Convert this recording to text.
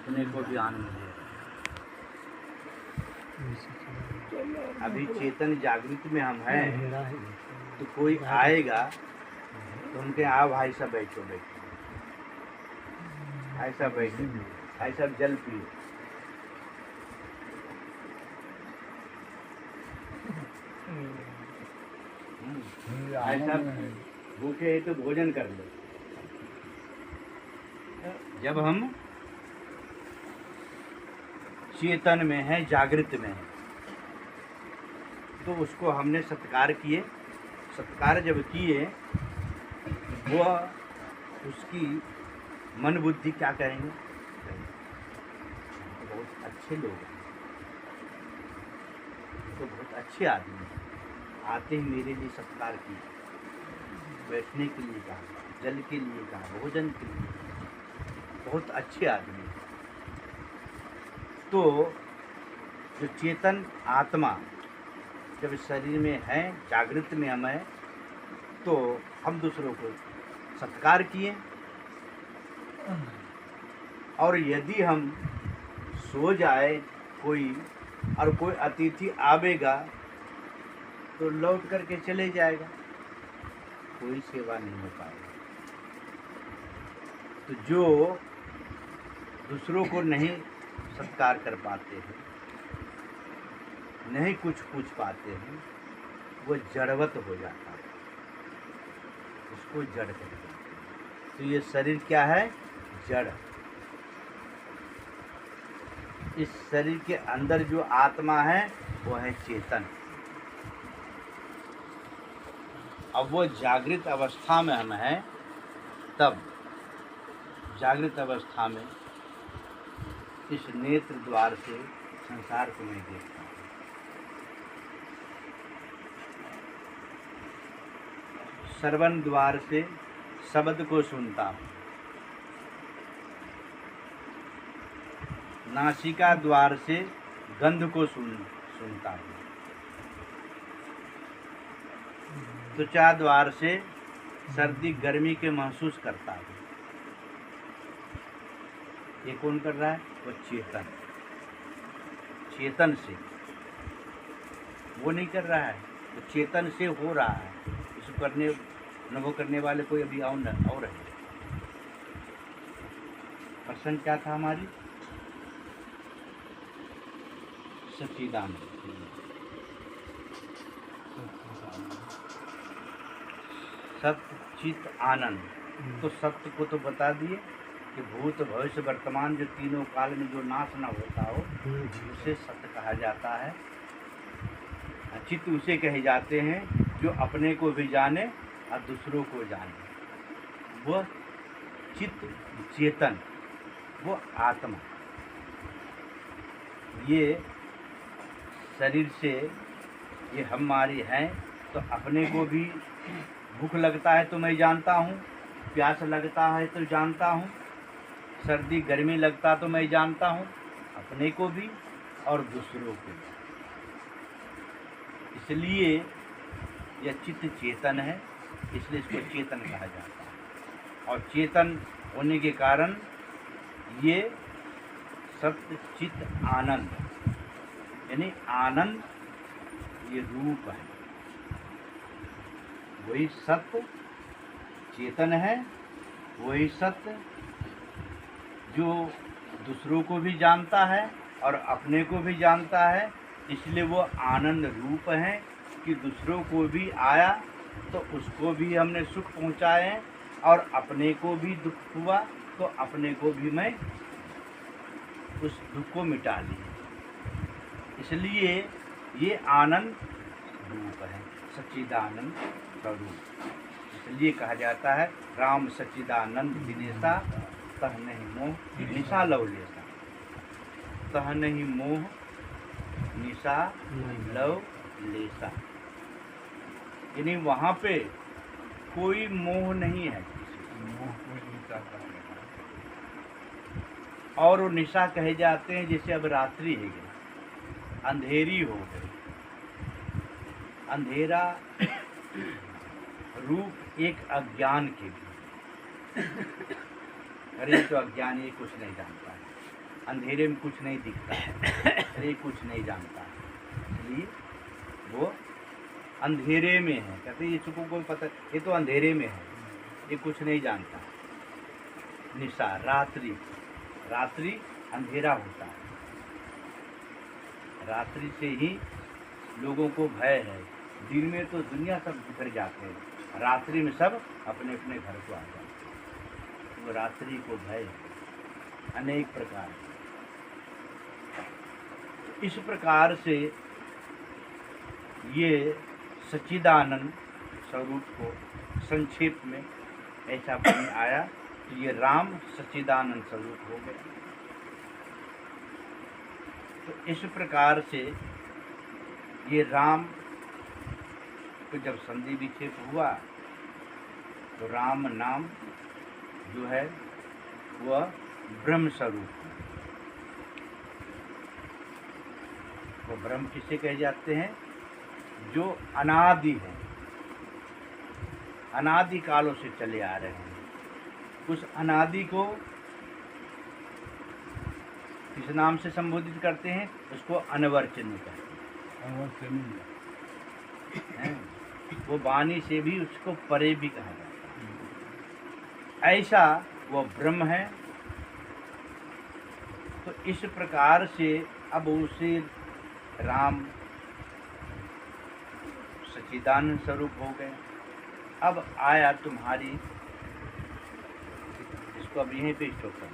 अपने को भी आनंद दे। अभी चेतन जागृत में हम हैं, तो कोई आएगा तो उनके आओ भाई साहब बैठो बैठो, भाई साहब बैठो, भाई साहब जल पियो। भाई साहब भूखे हैं तो भोजन कर लो। जब हम चेतन में हैं, जागृत में हैं, तो उसको हमने सत्कार किए। सत्कार जब किए, वो उसकी मन बुद्धि क्या करेंगे, तो बहुत अच्छे लोग हैं, तो बहुत अच्छे आदमी हैं, आते ही मेरे लिए सत्कार किए, बैठने के लिए कहा, जल के लिए कहा, भोजन के लिए, बहुत अच्छे आदमी हैं। तो जो चेतन आत्मा जब शरीर में है, जागृत में हम हैं, तो हम दूसरों को सत्कार किए। और यदि हम सो जाए कोई और कोई अतिथि आवेगा तो लौट करके चले जाएगा, कोई सेवा नहीं हो पाएगी। तो जो दूसरों को नहीं सत्कार कर पाते हैं, नहीं कुछ पूछ पाते हैं, वो जड़वत हो जाता है, उसको जड़ कहते हैं। तो ये शरीर क्या है, जड़। इस शरीर के अंदर जो आत्मा है वो है चेतन। अब वो जागृत अवस्था में हम हैं, तब जागृत अवस्था में इस नेत्र द्वार से संसार को मैं देखता हूँ। श्रवण द्वार से शब्द को सुनता हूँ, नासिका द्वार से गंध को सुनता हूँ, त्वचा द्वार से सर्दी गर्मी के महसूस करता हूँ। ये कौन कर रहा है, वो चेतन। चेतन से, वो नहीं कर रहा है, वो चेतन से हो रहा है। इसको करने अनुभव करने वाले कोई अभी और है। प्रश्न क्या था हमारी, सच्चिदानंद। सत्य चित आनंद। तो सत्य को तो बता दिए कि भूत भविष्य वर्तमान जो तीनों काल में जो नाश न होता हो, उसे सत्य कहा जाता है। चित्त उसे कहे जाते हैं जो अपने को भी जाने और दूसरों को जाने। वो चित्त, चेतन, वो आत्मा। ये शरीर से ये हमारी हैं, तो अपने को भी भूख लगता है तो मैं जानता हूँ, प्यास लगता है तो जानता हूँ, सर्दी गर्मी लगता तो मैं जानता हूँ, अपने को भी और दूसरों को भी। इसलिए यह चित्त चेतन है, इसलिए इसको चेतन कहा जाता है। और चेतन होने के कारण ये सत्य चित्त आनंद, यानी आनंद ये रूप है। वही सत्य चेतन है, वही सत्य जो दूसरों को भी जानता है और अपने को भी जानता है। इसलिए वो आनंद रूप है कि दूसरों को भी आया तो उसको भी हमने सुख पहुँचाए, और अपने को भी दुख हुआ तो अपने को भी मैं उस दुख को मिटा लिया। इसलिए ये आनंद रूप है, सच्चिदानंद स्वरूप। इसलिए कहा जाता है राम सच्चिदानंद विदेशा, तह नहीं मोह निशा लव लेसा। तह नहीं मोह निशा लव लेसा, यानी वहाँ पे कोई मोह नहीं है, और वो निशा कहे जाते हैं जैसे अब रात्रि है गई, अंधेरी हो गई। अंधेरा रूप एक अज्ञान के भी, अरे तो अज्ञान ये कुछ नहीं जानता है, अंधेरे में कुछ नहीं दिखता, ये कुछ नहीं जानता, इसलिए वो अंधेरे में है। कहते ये इसको कोई पता, ये तो अंधेरे में है, ये कुछ नहीं जानता। निशा, रात्रि, रात्रि अंधेरा होता है, रात्रि से ही लोगों को भय है। दिन में तो दुनिया सब बिखर जाते हैं, रात्रि में सब अपने अपने घर को आ जाते हैं। वो रात्रि को भय है अनेक प्रकार। इस प्रकार से ये सच्चिदानंद स्वरूप को संक्षेप में ऐसा बन आया, तो ये राम सच्चिदानंद स्वरूप हो गए। तो इस प्रकार से ये राम को जब संधि विक्षेप हुआ तो राम नाम जो है वह ब्रह्म स्वरूप है। वो ब्रह्म किसे कहे जाते हैं? जो अनादि है, अनादि कालों से चले आ रहे हैं। उस अनादि को किस नाम से संबोधित करते हैं? उसको अनवर्चनीय कहते हैं। वो वाणी से भी उसको परे भी कहा जाता है। ऐसा वो ब्रह्म है। तो इस प्रकार से अब उसे राम सच्चिदानंद स्वरूप हो गए। अब आया तुम्हारी, इसको अब यहीं पे स्टॉप कर